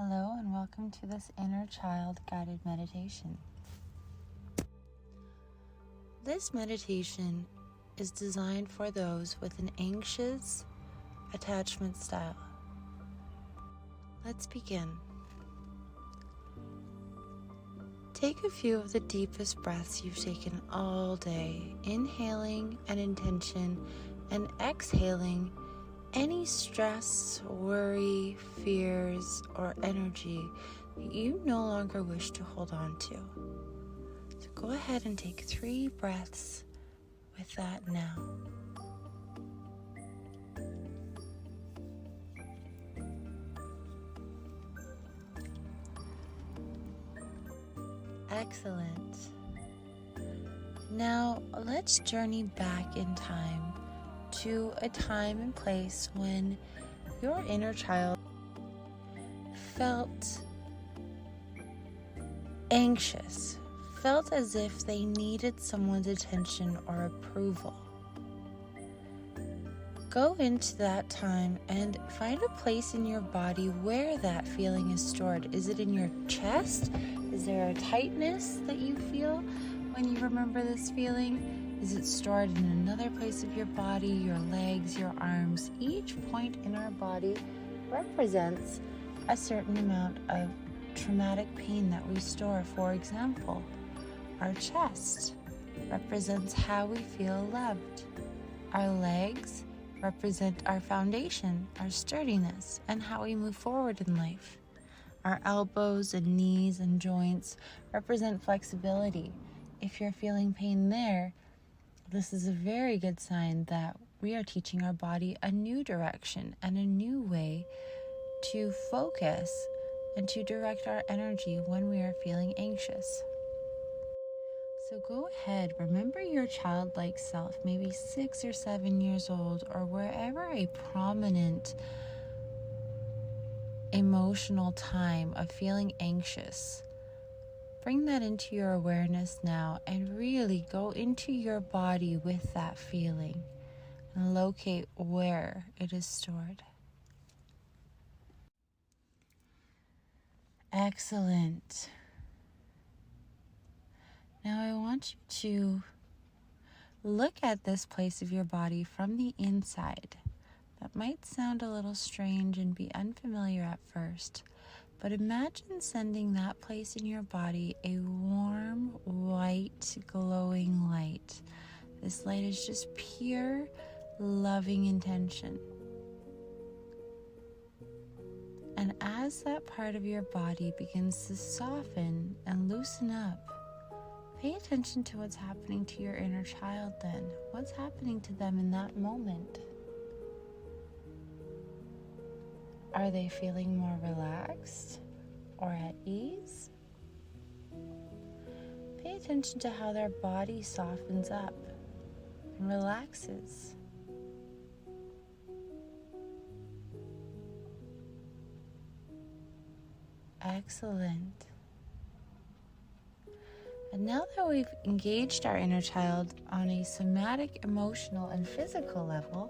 Hello and welcome to this inner child guided meditation. This meditation is designed for those with an anxious attachment style. Let's begin. Take a few of the deepest breaths you've taken all day, inhaling an intention and exhaling any stress, worry, fears, or energy that you no longer wish to hold on to. So go ahead and take 3 breaths with that now. Excellent. Now let's journey back in time to a time and place when your inner child felt anxious, felt as if they needed someone's attention or approval. Go into that time and find a place in your body where that feeling is stored. Is it in your chest? Is there a tightness that you feel when you remember this feeling? Is it stored in another place of your body, your legs, your arms? Each point in our body represents a certain amount of traumatic pain that we store. For example, our chest represents how we feel loved. Our legs represent our foundation, our sturdiness, and how we move forward in life. Our elbows and knees and joints represent flexibility. If you're feeling pain there, this is a very good sign that we are teaching our body a new direction and a new way to focus and to direct our energy when we are feeling anxious. So go ahead, remember your childlike self, maybe 6 or 7 years old, or wherever a prominent emotional time of feeling anxious. Bring that into your awareness now and really go into your body with that feeling and locate where it is stored. Excellent. Now I want you to look at this place of your body from the inside. That might sound a little strange and be unfamiliar at first, but imagine sending that place in your body a warm, white, glowing light. This light is just pure, loving intention. And as that part of your body begins to soften and loosen up, pay attention to what's happening to your inner child then. What's happening to them in that moment? Are they feeling more relaxed or at ease? Pay attention to how their body softens up and relaxes. Excellent. And now that we've engaged our inner child on a somatic, emotional, and physical level,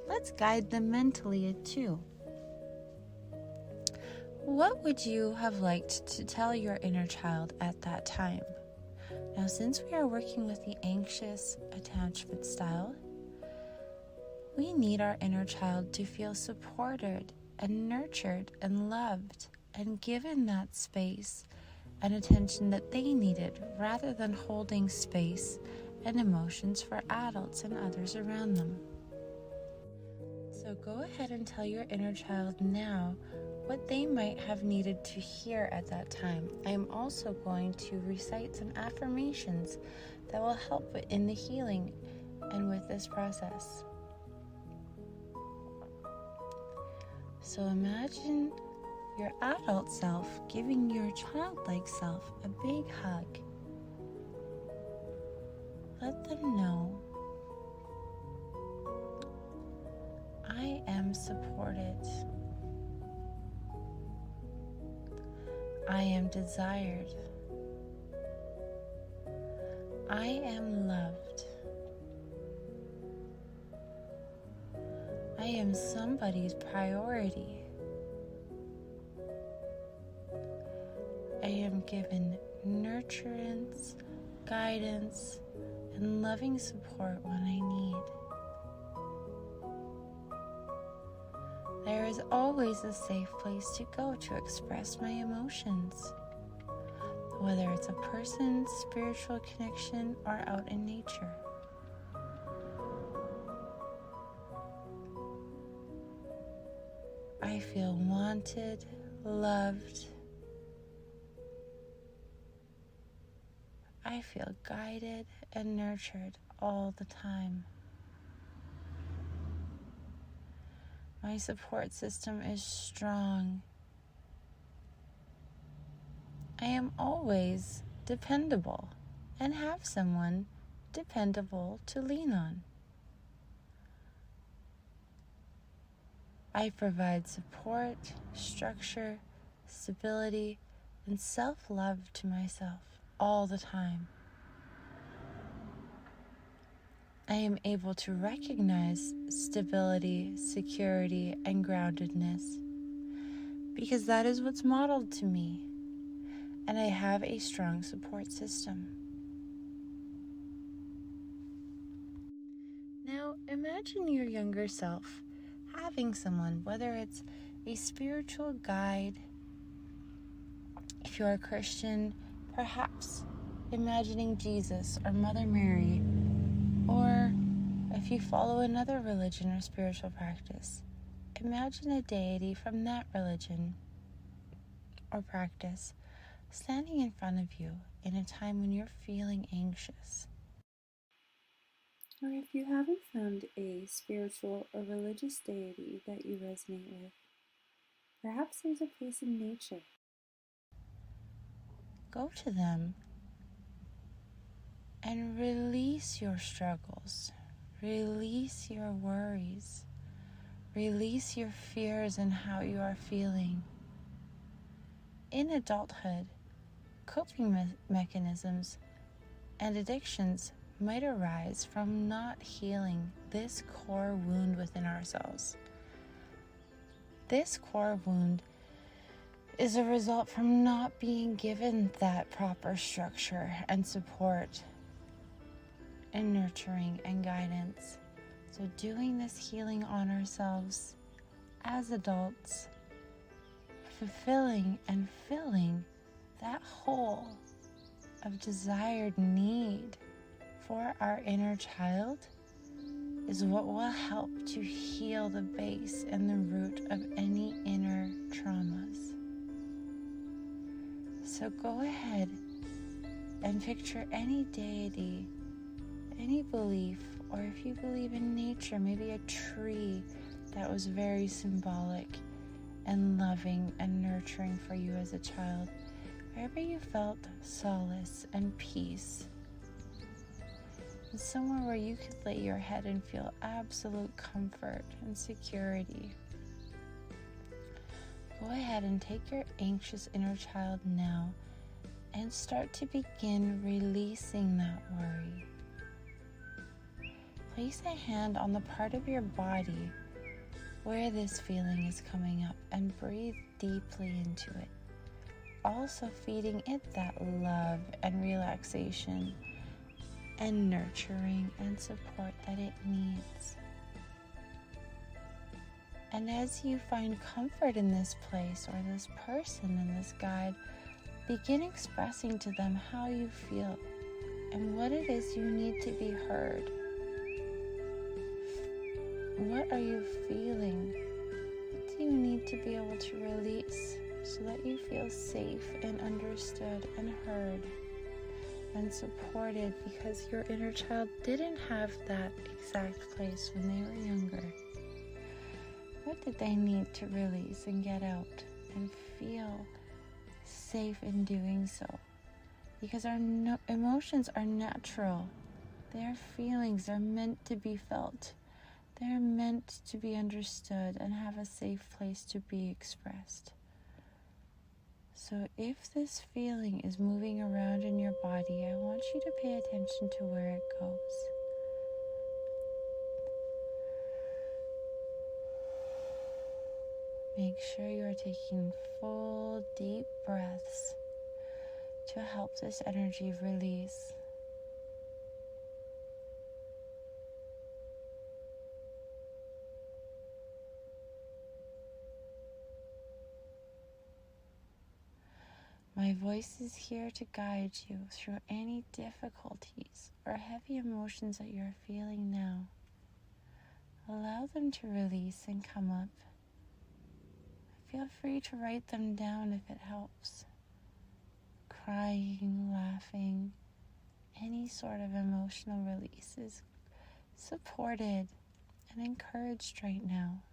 let's guide them mentally too. What would you have liked to tell your inner child at that time? Now, since we are working with the anxious attachment style, we need our inner child to feel supported and nurtured and loved and given that space and attention that they needed, rather than holding space and emotions for adults and others around them. So go ahead and tell your inner child now what they might have needed to hear at that time. I am also going to recite some affirmations that will help in the healing and with this process. So imagine your adult self giving your childlike self a big hug. Let them know, I am supported. I am desired. I am loved. I am somebody's priority. am given nurturance, guidance, and loving support when I need. There is always a safe place to go to express my emotions, whether it's a person, spiritual connection, or out in nature. I feel wanted, loved. I feel guided and nurtured all the time. My support system is strong. I am always dependable and have someone dependable to lean on. I provide support, structure, stability, and self-love to myself all the time. I am able to recognize stability, security, and groundedness because that is what's modeled to me, and I have a strong support system. Now imagine your younger self having someone, whether it's a spiritual guide. If you're a Christian, perhaps imagining Jesus or Mother Mary, or if you follow another religion or spiritual practice, imagine a deity from that religion or practice standing in front of you in a time when you're feeling anxious. Or if you haven't found a spiritual or religious deity that you resonate with, perhaps there's a place in nature. Go to them and release your struggles, release your worries, release your fears and how you are feeling. In adulthood, coping mechanisms and addictions might arise from not healing this core wound within ourselves. This core wound is a result from not being given that proper structure and support and nurturing and guidance. So doing this healing on ourselves as adults, fulfilling and filling that hole of desired need for our inner child is what will help to heal the base and the root of any inner traumas. So go ahead and picture any deity, any belief, or if you believe in nature, maybe a tree that was very symbolic and loving and nurturing for you as a child, wherever you felt solace and peace. And somewhere where you could lay your head and feel absolute comfort and security. Go ahead and take your anxious inner child now and start to begin releasing that worry. Place a hand on the part of your body where this feeling is coming up and breathe deeply into it. Also feeding it that love and relaxation and nurturing and support that it needs. And as you find comfort in this place or this person and this guide, begin expressing to them how you feel and what it is you need to be heard. What are you feeling? What do you need to be able to release so that you feel safe and understood and heard and supported, because your inner child didn't have that exact place when they were younger? What did they need to release and get out and feel safe in doing so? Because our emotions are natural. Their feelings are meant to be felt. They're meant to be understood and have a safe place to be expressed. So if this feeling is moving around in your body, I want you to pay attention to where it goes. Make sure you are taking full, deep breaths to help this energy release. My voice is here to guide you through any difficulties or heavy emotions that you're feeling now. Allow them to release and come up. Feel free to write them down if it helps. Crying, laughing, any sort of emotional release is supported and encouraged right now.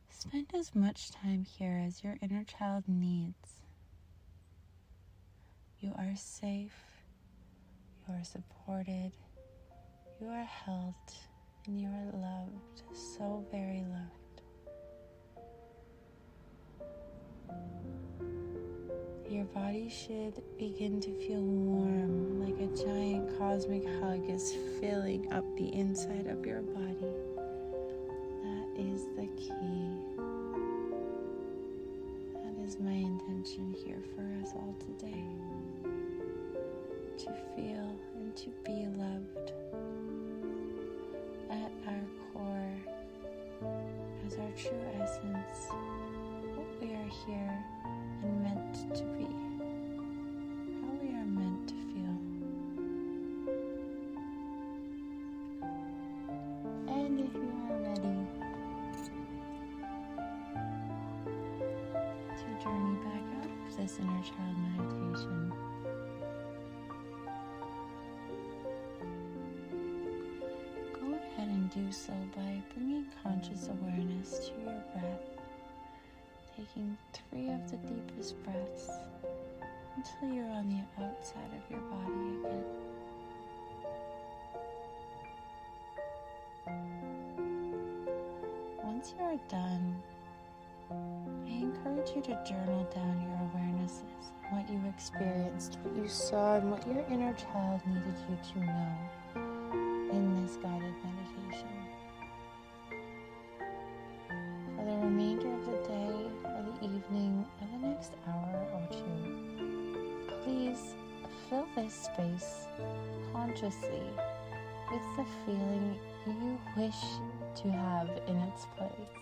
Spend as much time here as your inner child needs. You are safe, you are supported, you are held, and you are loved, so very loved. Your body should begin to feel warm, like a giant cosmic hug is filling up the inside of your body. That is the key. That is my intention here for us all today. To feel and to be loved at our core, as our true essence, what we are here and meant to be, how we are meant to feel. And if you are ready to journey back out of this inner child meditation, go ahead and do so by bringing conscious awareness to your breath, taking 3 of the deepest breaths until you're on the outside of your body again. Once you are done, I encourage you to journal down your awarenesses, what you experienced, what you saw, and what your inner child needed you to know in this guided meditation. For the remainder of the day or the evening or the next hour or 2, please fill this space consciously with the feeling you wish to have in its place.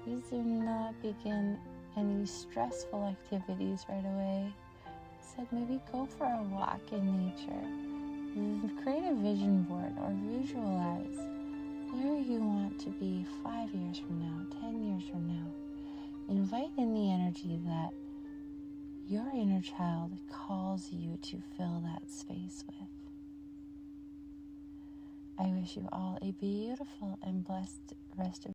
Please do not begin any stressful activities right away. Instead, maybe go for a walk in nature. Create a vision board or visualize where you want to be 5 years from now, 10 years from now. Invite in the energy that your inner child calls you to fill that space with. I wish you all a beautiful and blessed rest of